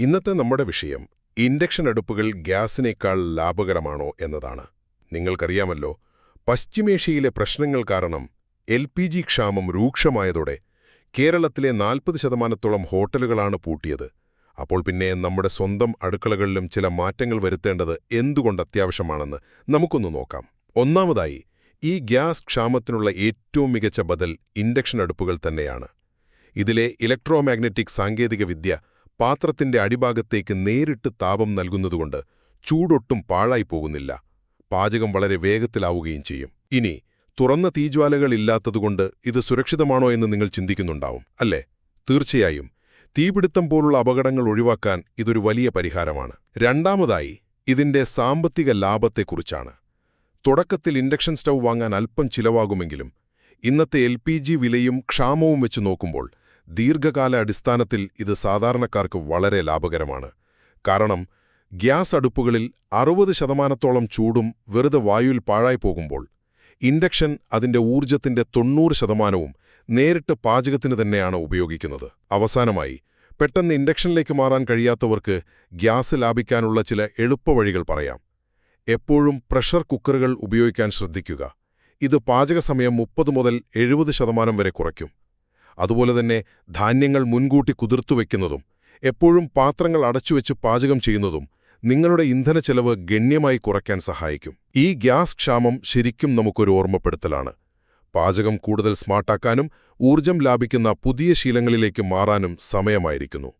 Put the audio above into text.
ഇന്നത്തെ നമ്മുടെ വിഷയം ഇൻഡക്ഷൻ അടുപ്പുകൾ ഗ്യാസിനേക്കാൾ ലാഭകരമാണോ എന്നതാണ്. നിങ്ങൾക്കറിയാമല്ലോ, പശ്ചിമേഷ്യയിലെ പ്രശ്നങ്ങൾ കാരണം LPG ക്ഷാമം രൂക്ഷമായതോടെ കേരളത്തിലെ 40% ഹോട്ടലുകളാണ് പൂട്ടിയത്. അപ്പോൾ പിന്നെ നമ്മുടെ സ്വന്തം അടുക്കളകളിലും ചില മാറ്റങ്ങൾ വരുത്തേണ്ടത് എന്തുകൊണ്ട് അത്യാവശ്യമാണെന്ന് നമുക്കൊന്ന് നോക്കാം. ഒന്നാമതായി, ഈ ഗ്യാസ് ക്ഷാമത്തിനുള്ള ഏറ്റവും മികച്ച ബദൽ ഇൻഡക്ഷൻ അടുപ്പുകൾ തന്നെയാണ്. ഇതിലെ ഇലക്ട്രോമാഗ്നറ്റിക് സാങ്കേതികവിദ്യ പാത്രത്തിന്റെ അടിഭാഗത്തേക്ക് നേരിട്ട് താപം നൽകുന്നതുകൊണ്ട് ചൂടൊട്ടും പാഴായി പോകുന്നില്ല. പാചകം വളരെ വേഗത്തിലാവുകയും ചെയ്യും. ഇനി തുറന്ന തീജ്വാലകൾ ഇല്ലാത്തതുകൊണ്ട് ഇത് സുരക്ഷിതമാണോ എന്ന് നിങ്ങൾ ചിന്തിക്കുന്നുണ്ടാവും, അല്ലേ? തീർച്ചയായും. തീപിടുത്തം പോലുള്ള അപകടങ്ങൾ ഒഴിവാക്കാൻ ഇതൊരു വലിയ പരിഹാരമാണ്. രണ്ടാമതായി, ഇതിന്റെ സാമ്പത്തിക ലാഭത്തെക്കുറിച്ചാണ്. തുടക്കത്തിൽ ഇൻഡക്ഷൻ സ്റ്റൗ വാങ്ങാൻ അല്പം ചിലവാകുമെങ്കിലും ഇന്നത്തെ LPG വിലയും ക്ഷാമവും വെച്ച് നോക്കുമ്പോൾ ദീർഘകാല അടിസ്ഥാനത്തിൽ ഇത് സാധാരണക്കാർക്ക് വളരെ ലാഭകരമാണ്. കാരണം ഗ്യാസ് അടുപ്പുകളിൽ 60% ചൂടും വെറുതെ വായുവിൽ പാഴായി പോകുമ്പോൾ ഇൻഡക്ഷൻ അതിന്റെ ഊർജ്ജത്തിന്റെ 90% നേരിട്ട് പാചകത്തിന് തന്നെയാണ് ഉപയോഗിക്കുന്നത്. അവസാനമായി, പെട്ടെന്ന് ഇൻഡക്ഷനിലേക്ക് മാറാൻ കഴിയാത്തവർക്ക് ഗ്യാസ് ലാഭിക്കാനുള്ള ചില എളുപ്പവഴികൾ പറയാം. എപ്പോഴും പ്രഷർ കുക്കറുകൾ ഉപയോഗിക്കാൻ ശ്രദ്ധിക്കുക. ഇത് പാചകസമയം 30 മുതൽ 70% വരെ കുറയ്ക്കും. അതുപോലെ തന്നെ ധാന്യങ്ങൾ മുൻകൂട്ടി കുതിർത്തുവെക്കുന്നതും എപ്പോഴും പാത്രങ്ങൾ അടച്ചുവെച്ച് പാചകം ചെയ്യുന്നതും നിങ്ങളുടെ ഇന്ധനച്ചെലവ് ഗണ്യമായി കുറയ്ക്കാൻ സഹായിക്കും. ഈ ഗ്യാസ് ക്ഷാമം ശരിക്കും നമുക്കൊരു ഓർമ്മപ്പെടുത്തലാണ്. പാചകം കൂടുതൽ സ്മാർട്ടാക്കാനും ഊർജ്ജം ലാഭിക്കുന്ന പുതിയ ശീലങ്ങളിലേക്ക് മാറാനും സമയമായിരിക്കുന്നു.